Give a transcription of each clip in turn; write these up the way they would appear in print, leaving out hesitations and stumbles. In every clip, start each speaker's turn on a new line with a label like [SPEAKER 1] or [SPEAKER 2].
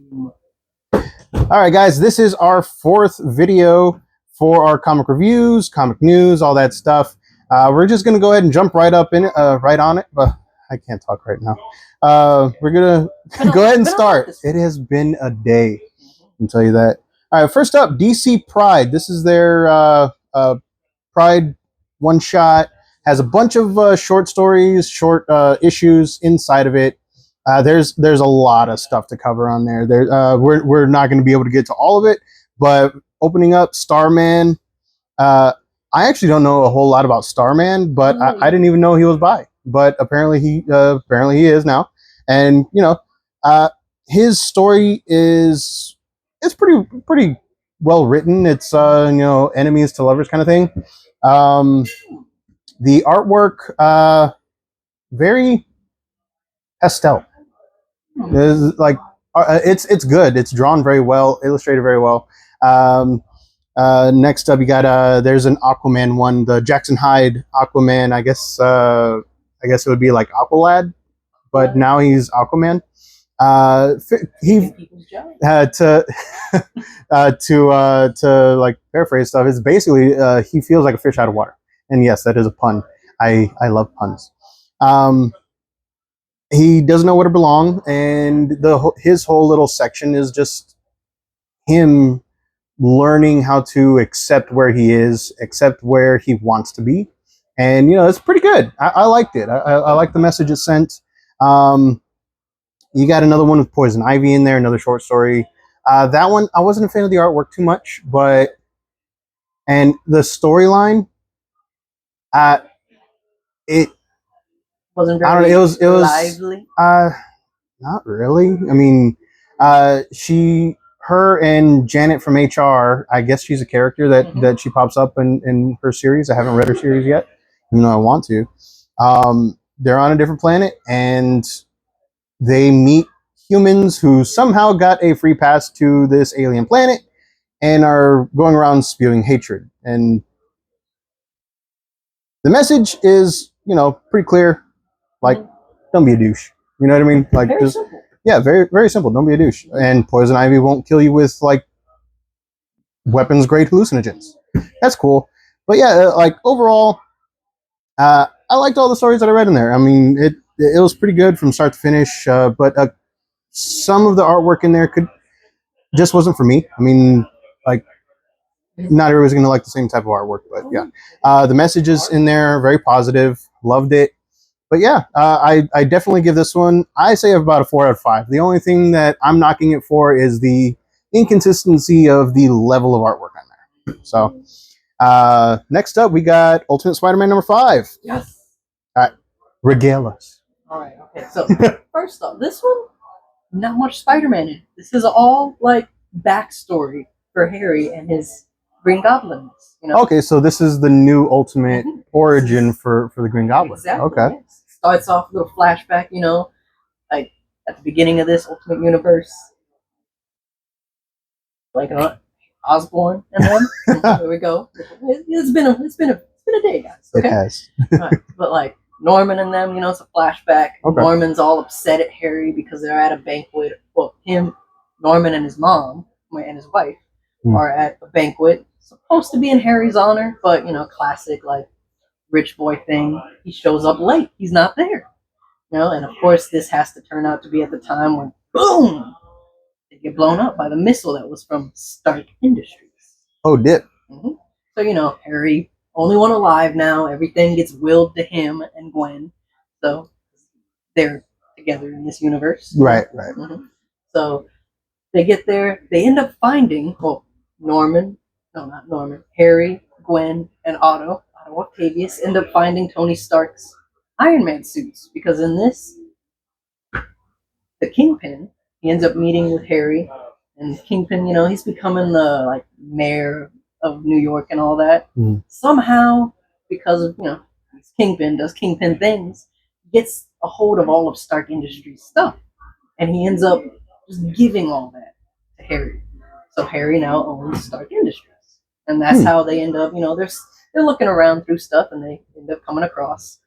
[SPEAKER 1] All right, guys, this is our fourth video for our comic reviews, comic news, all that stuff. We're just gonna go ahead and jump right up in it, right on it. But I can't talk right now. We're gonna go ahead and start. It has been a day, I can tell you that. All right, first up, DC Pride. This is their Pride one shot. Has a bunch of short stories, short issues inside of it. There's a lot of stuff to cover on there. We're not going to be able to get to all of it, but opening up Starman. I actually don't know a whole lot about Starman, but I didn't even know he was bi. But apparently he is now, and his story is pretty well written. It's enemies to lovers kind of thing. The artwork very pastel. It's like it's good. It's drawn very well, illustrated very well. Next up, you got there's an Aquaman one, the Jackson Hyde Aquaman. I guess it would be like Aqualad, but now he's Aquaman. He to like paraphrase stuff. It's basically he feels like a fish out of water, and yes, that is a pun. I love puns. He doesn't know where to belong, and his whole little section is just him learning how to accept where he is, accept where he wants to be, and it's pretty good. I liked it. I like the message it sent. You got another one with Poison Ivy in there, another short story. That one I wasn't a fan of the artwork too much, and the storyline, it
[SPEAKER 2] wasn't very, I don't know, it was lively.
[SPEAKER 1] Not really. I mean, her and Janet from HR, I guess she's a character that she pops up in her series. I haven't read her series yet, even though I want to. They're on a different planet, and they meet humans who somehow got a free pass to this alien planet and are going around spewing hatred. And the message is, pretty clear. Like, don't be a douche. You know what I mean? Like,
[SPEAKER 2] very simple.
[SPEAKER 1] Yeah, very, very simple. Don't be a douche. And Poison Ivy won't kill you with like weapons-grade hallucinogens. That's cool. But yeah, like overall, I liked all the stories that I read in there. I mean, it was pretty good from start to finish. But some of the artwork in there just wasn't for me. I mean, like, not everybody's gonna like the same type of artwork, but yeah, the messages in there very positive. Loved it. But yeah, I definitely give this one, I say about a 4 out of 5. The only thing that I'm knocking it for is the inconsistency of the level of artwork on there. So next up, we got Ultimate Spider-Man number 5.
[SPEAKER 2] Yes.
[SPEAKER 1] All right, regale us.
[SPEAKER 2] All right. Okay. So first off, this one, not much Spider-Man in. This is all like backstory for Harry and his Green Goblin.
[SPEAKER 1] Okay, so this is the new Ultimate origin for the Green Goblin.
[SPEAKER 2] Exactly.
[SPEAKER 1] Okay.
[SPEAKER 2] Yes. Starts off a little flashback, like at the beginning of this Ultimate Universe, like Osborn and them. There we go. It's been a day, guys. Okay?
[SPEAKER 1] It has.
[SPEAKER 2] Right. But like Norman and them, it's a flashback. Okay. Norman's all upset at Harry because they're at a banquet. Well, Norman and his mom and his wife are at a banquet supposed to be in Harry's honor, but classic like rich boy thing. He shows up late. He's not there. And of course this has to turn out to be at the time when boom, they get blown up by the missile that was from Stark Industries.
[SPEAKER 1] Oh, dip.
[SPEAKER 2] So Harry, only one alive now. Everything gets willed to him and Gwen. So they're together in this universe.
[SPEAKER 1] Right.
[SPEAKER 2] So they get there. They end up finding Harry, Gwen, and Otto Octavius end up finding Tony Stark's Iron Man suits, because in this, the Kingpin, he ends up meeting with Harry, and Kingpin, he's becoming the like mayor of New York and all that. Somehow, because of Kingpin does Kingpin things, gets a hold of all of Stark Industries stuff, and he ends up just giving all that to Harry. So Harry now owns Stark Industries, and that's how they end up. They're looking around through stuff, and they end up coming across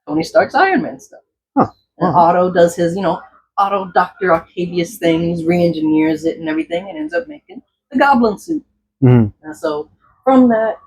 [SPEAKER 2] Tony Stark's Iron Man stuff. And Otto does his, Otto Dr. Octavius things, re-engineers it and everything, and ends up making the Goblin suit.
[SPEAKER 1] Mm.
[SPEAKER 2] And so from that,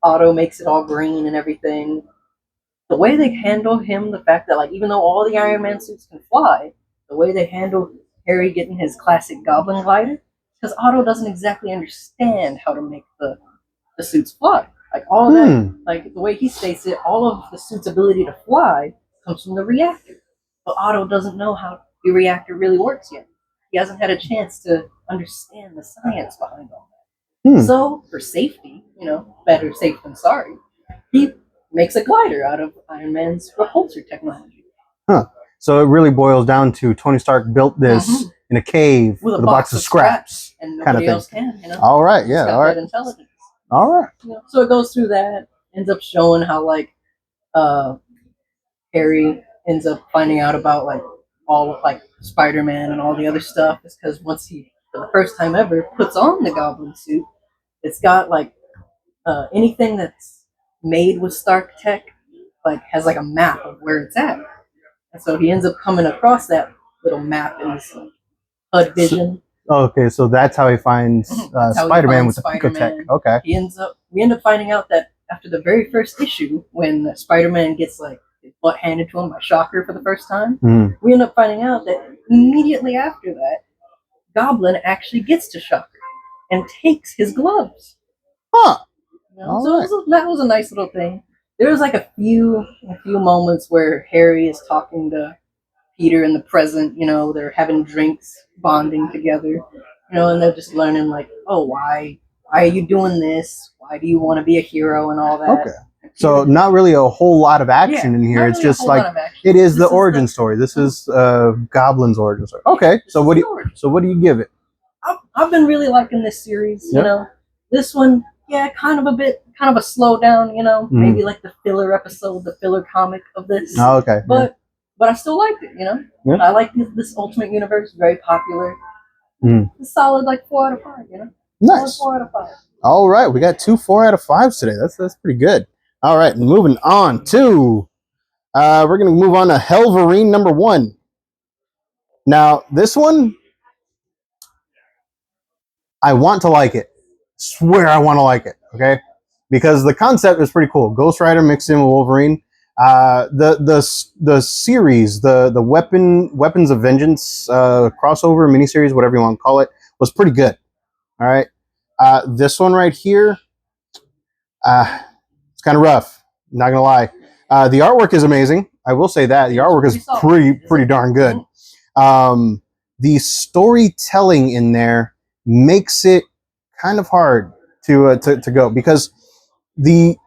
[SPEAKER 2] Otto makes it all green and everything. The way they handle him, the fact that like even though all the Iron Man suits can fly, the way they handle Harry getting his classic Goblin glider, because Otto doesn't exactly understand how to make the suits fly. Like all of that, like the way he states it, all of the suit's ability to fly comes from the reactor. But Otto doesn't know how the reactor really works yet. He hasn't had a chance to understand the science behind all that. So, for safety, better safe than sorry, he makes a glider out of Iron Man's repulsor technology.
[SPEAKER 1] Huh. So it really boils down to Tony Stark built this in a cave
[SPEAKER 2] with a
[SPEAKER 1] box of scraps.
[SPEAKER 2] And nobody else can,
[SPEAKER 1] All right, yeah, all right.
[SPEAKER 2] Intelligence.
[SPEAKER 1] All right.
[SPEAKER 2] So it goes through that, ends up showing how like Harry ends up finding out about like all of like Spider-Man and all the other stuff is because once he, for the first time ever, puts on the Goblin suit, it's got like anything that's made with Stark tech, like has like a map of where it's at, and so he ends up coming across that little map in his like, HUD vision.
[SPEAKER 1] Okay, so that's how he finds Spider-Man with the Picotech. Okay.
[SPEAKER 2] We end up finding out that after the very first issue, when Spider-Man gets like his butt handed to him by Shocker for the first time, we end up finding out that immediately after that, Goblin actually gets to Shocker and takes his gloves.
[SPEAKER 1] Huh.
[SPEAKER 2] So that was a nice little thing. There was like a few moments where Harry is talking to Peter in the present, they're having drinks, bonding together, and they're just learning like, oh, why are you doing this? Why do you want to be a hero and all that?
[SPEAKER 1] Okay. So not really a whole lot of action in here. It's just like it is the origin story. This is Goblin's origin story. Okay. So what do you give it?
[SPEAKER 2] I've been really liking this series. This one, kind of a slow down. Maybe like the filler episode, the filler comic of this.
[SPEAKER 1] Oh, okay.
[SPEAKER 2] But I still liked it, I like this Ultimate Universe, very popular. It's solid, like 4 out of 5,
[SPEAKER 1] Nice.
[SPEAKER 2] 4 out of 5.
[SPEAKER 1] All right, we got 2 4 out of 5s today. That's pretty good. All right, moving on to, we're gonna move on to Hellverine #1. Now this one, I want to like it. Swear I want to like it. Okay, because the concept is pretty cool. Ghost Rider mixed in with Wolverine. The series, the Weapons of Vengeance crossover miniseries, whatever you want to call it, was pretty good. All right, this one right here, it's kind of rough. Not gonna lie. The artwork is amazing. I will say that the artwork is pretty darn good. The storytelling in there makes it kind of hard to go because the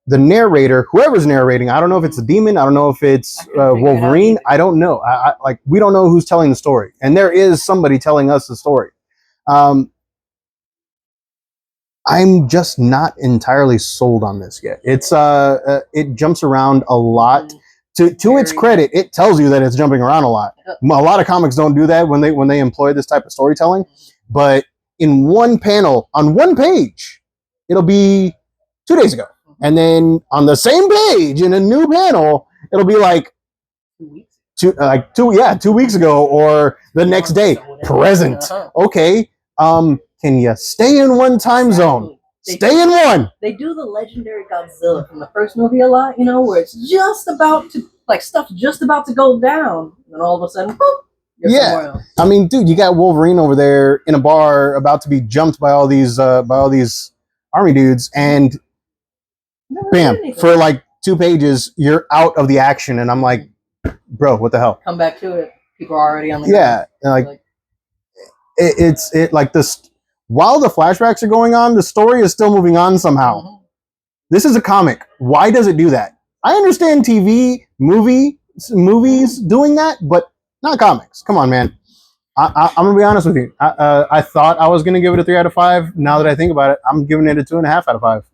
[SPEAKER 1] narrator, whoever's narrating, I don't know if it's a demon, I don't know if it's Wolverine, I don't know. Like we don't know who's telling the story, and there is somebody telling us the story. I'm just not entirely sold on this yet. It's it jumps around a lot. To its credit, it tells you that it's jumping around a lot. A lot of comics don't do that when they employ this type of storytelling. But in one panel, on one page, it'll be 2 days ago. And then on the same page in a new panel, it'll be like 2 weeks ago or the next day. Present. Okay. Can you stay in one time zone? Stay in one.
[SPEAKER 2] They do the legendary Godzilla from the first movie a lot, where it's just about to, like, stuff's just about to go down, and all of a sudden, boop, you're somewhere else.
[SPEAKER 1] I mean, dude, you got Wolverine over there in a bar about to be jumped by all these army dudes, and bam, for like 2 pages, you're out of the action, and I'm like, bro, what the hell?
[SPEAKER 2] Come back to it. People are already on the ground.
[SPEAKER 1] Like it's like this. While the flashbacks are going on, the story is still moving on somehow. This is a comic. Why does it do that? I understand TV, movies doing that, but not comics. Come on, man. I'm gonna be honest with you. I thought I was gonna give it a 3 out of 5. Now that I think about it, I'm giving it a 2.5 out of 5.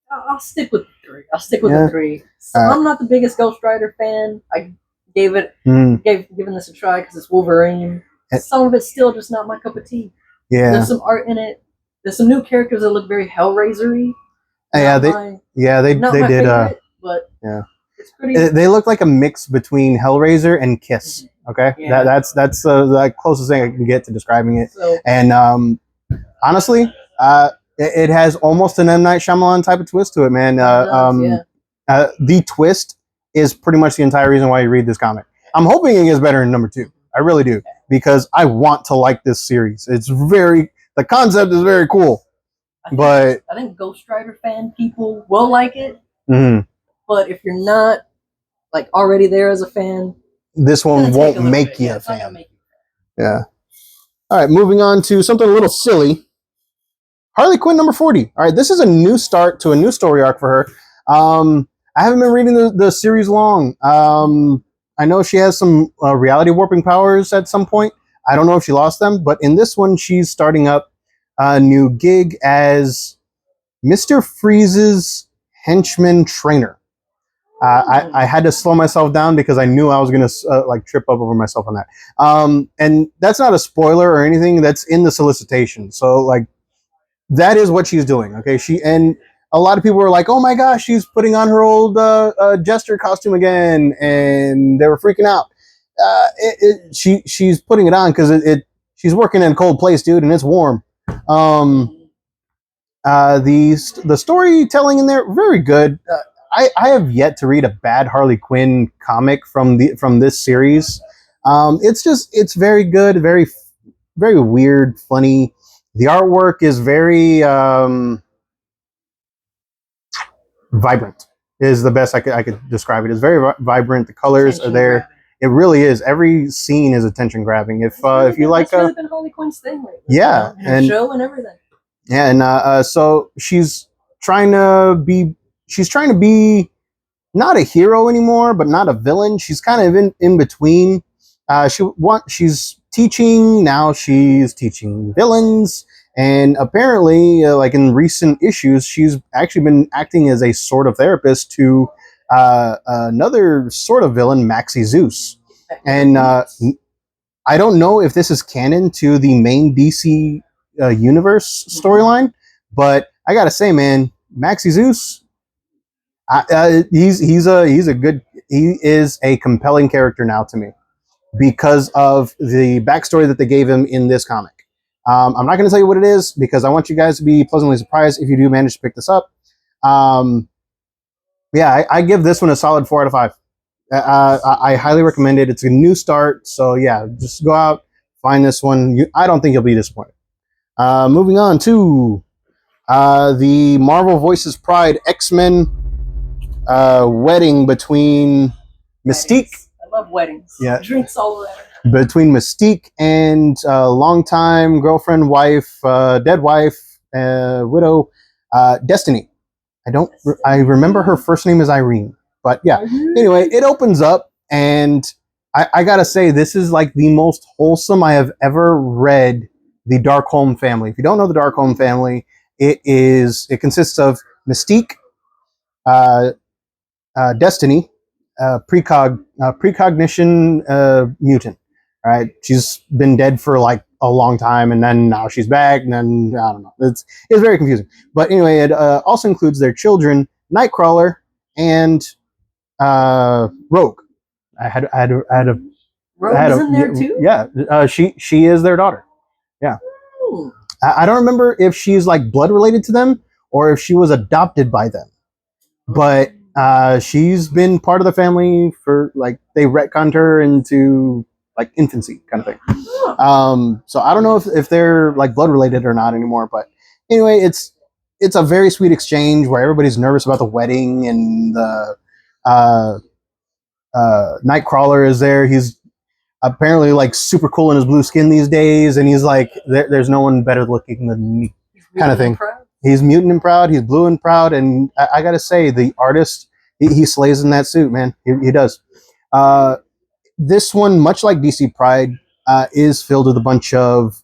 [SPEAKER 2] I'll stick with 3. I'll stick with the 3. So I'm not the biggest Ghost Rider fan. I gave it giving this a try because it's Wolverine. Some of it's still just not my cup of tea.
[SPEAKER 1] Yeah,
[SPEAKER 2] there's some art in it. There's some new characters that look very Hellraiser-y.
[SPEAKER 1] They did.
[SPEAKER 2] Favorite, but
[SPEAKER 1] yeah,
[SPEAKER 2] it's pretty.
[SPEAKER 1] They look like a mix between Hellraiser and Kiss. Okay,
[SPEAKER 2] Yeah.
[SPEAKER 1] that's the closest thing I can get to describing it.
[SPEAKER 2] So
[SPEAKER 1] And honestly, it has almost an M. Night Shyamalan type of twist to it, man.
[SPEAKER 2] it does, yeah.
[SPEAKER 1] The twist is pretty much the entire reason why you read this comic. I'm hoping it gets better in number 2. I really do, because I want to like this series. The concept is very cool.
[SPEAKER 2] I think Ghost Rider fan people will like it.
[SPEAKER 1] Mm-hmm.
[SPEAKER 2] But if you're not like already there as a fan,
[SPEAKER 1] this one won't make you a fan. Yeah. All right, moving on to something a little silly. Harley Quinn number 40. All right, this is a new start to a new story arc for her. I haven't been reading the series long. I know she has some reality warping powers at some point. I don't know if she lost them, but in this one, she's starting up a new gig as Mr. Freeze's henchman trainer. I had to slow myself down because I knew I was going to trip up over myself on that. And that's not a spoiler or anything. That's in the solicitation. So like that is what she's doing. Okay. And a lot of people were like, oh my gosh, she's putting on her old jester costume again. And they were freaking out. She's putting it on because she's working in a cold place, dude. And it's warm. The storytelling in there, very good. I have yet to read a bad Harley Quinn comic from this series. It's very good, very very weird, funny. The artwork is very vibrant. Is the best I could describe it. It's very vibrant. The colors are there. Grabbing. It really is. Every scene is attention grabbing. If you like,
[SPEAKER 2] that's really been Harley Quinn's thing lately.
[SPEAKER 1] Yeah,
[SPEAKER 2] and show and everything.
[SPEAKER 1] Yeah, and so she's trying to be not a hero anymore, but not a villain. She's kind of in between. She's teaching now. She's teaching villains, and apparently, like in recent issues, she's actually been acting as a sort of therapist to another sort of villain, Maxie Zeus. And I don't know if this is canon to the main DC universe storyline, but I gotta say, man, Maxie Zeus. He is a compelling character now to me because of the backstory that they gave him in this comic. I'm not going to tell you what it is because I want you guys to be pleasantly surprised if you do manage to pick this up. I give this one a solid 4 out of 5. I highly recommend it. It's a new start, so yeah, just go out, find this one. I don't think you'll be disappointed. Moving on to the Marvel Voices Pride X-Men wedding between Mystique.
[SPEAKER 2] I love weddings.
[SPEAKER 1] Yeah.
[SPEAKER 2] Drinks all around.
[SPEAKER 1] Between Mystique and longtime girlfriend, wife, dead wife, widow, Destiny. I remember her first name is Irene. But yeah, anyway, it opens up, and I gotta say, this is like the most wholesome I have ever read the Darkholme family. If you don't know the Darkholme family, it consists of Mystique, Destiny, precognition mutant. All right, she's been dead for like a long time, and then now she's back, and then I don't know. It's very confusing. But anyway, it also includes their children, Nightcrawler and Rogue. I had a
[SPEAKER 2] Rogue's in there too.
[SPEAKER 1] Yeah, she is their daughter. Yeah.
[SPEAKER 2] Ooh.
[SPEAKER 1] I don't remember if she's like blood related to them or if she was adopted by them, but she's been part of the family for like they retconned her into like infancy kind of thing. So I don't know if they're like blood related or not anymore, but anyway, it's a very sweet exchange where everybody's nervous about the wedding, and the Nightcrawler is there. He's apparently like super cool in his blue skin these days, and he's like, there's no one better looking than me, kind of thing. He's mutant and proud. He's blue and proud, and I gotta say, the artist he slays in that suit, man. He does. This one, much like DC Pride, is filled with a bunch of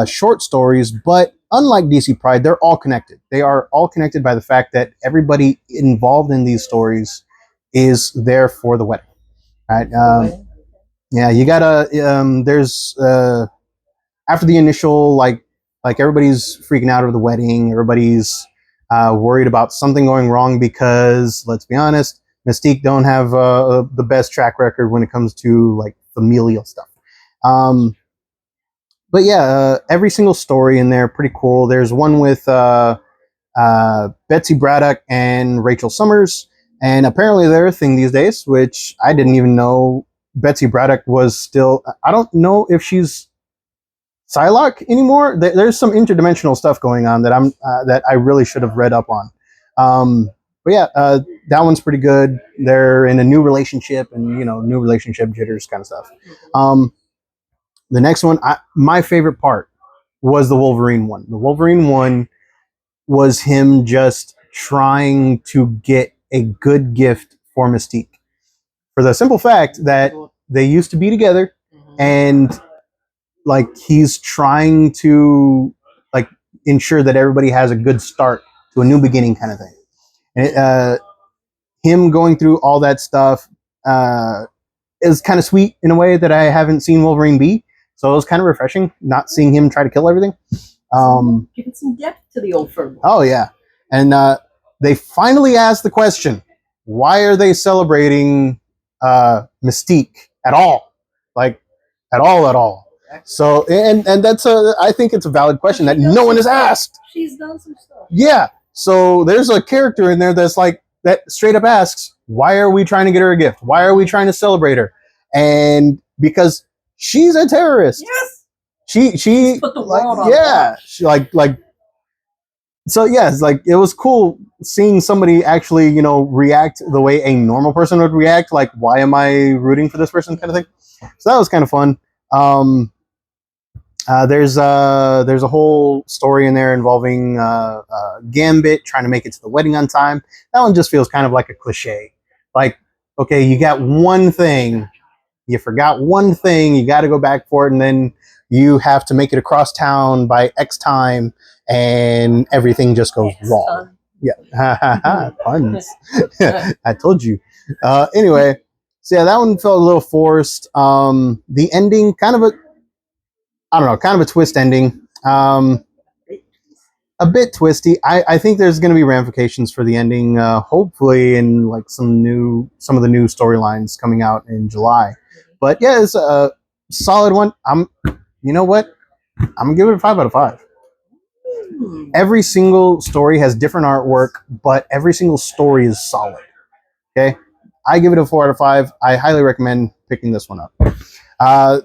[SPEAKER 1] short stories, but unlike DC Pride, they're all connected. They are all connected by the fact that everybody involved in these stories is there for the wedding. Right? Yeah, you gotta. There's after the initial like everybody's freaking out over the wedding. Everybody's worried about something going wrong because let's be honest, Mystique don't have the best track record when it comes to like familial stuff. But yeah, every single story in there pretty cool. There's one with Betsy Braddock and Rachel Summers, and apparently they're a thing these days, which I didn't even know. Betsy Braddock was still. I don't know if she's Psylocke anymore. There's some interdimensional stuff going on that I really should have read up on. But yeah, that one's pretty good. They're in a new relationship, and new relationship jitters kind of stuff. The next one, my favorite part was the Wolverine one. The Wolverine one was him just trying to get a good gift for Mystique, for the simple fact that they used to be together, and like he's trying to like ensure that everybody has a good start to a new beginning kind of thing. And him going through all that stuff is kind of sweet in a way that I haven't seen Wolverine be. So it was kind of refreshing not seeing him try to kill everything.
[SPEAKER 2] Giving some depth to the old fur.
[SPEAKER 1] Oh yeah, and they finally asked the question: why are they celebrating Mystique at all? Like at all? So and that's I think it's a valid question that no one has asked.
[SPEAKER 2] She's done some stuff.
[SPEAKER 1] Yeah. So there's a character in there that's like that straight up asks, why are we trying to get her a gift? Why are we trying to celebrate her? And because she's a terrorist.
[SPEAKER 2] Yes.
[SPEAKER 1] She
[SPEAKER 2] put the world on
[SPEAKER 1] yeah. She like so yeah, it's like it was cool seeing somebody actually, react the way a normal person would react. Like, why am I rooting for this person kind of thing? So that was kind of fun. There's a whole story in there involving Gambit trying to make it to the wedding on time. That one just feels kind of like a cliche. Like, okay, you got one thing, you forgot one thing, you got to go back for it, and then you have to make it across town by X time, and everything just goes wrong. Yeah, puns. I told you. Anyway, so yeah, that one felt a little forced. The ending, kind of a twist ending. A bit twisty. I think there's going to be ramifications for the ending, hopefully in like some of the new storylines coming out in July. But yeah, it's a solid one. You know what? I'm gonna give it a 5 out of 5. Every single story has different artwork, but every single story is solid. Okay, I give it a 4 out of 5. I highly recommend picking this one up. I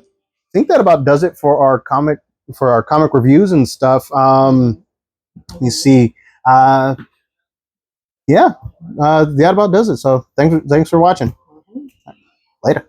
[SPEAKER 1] think that about does it for our comic reviews and stuff. You see, yeah, that about does it. So thanks for watching. Later.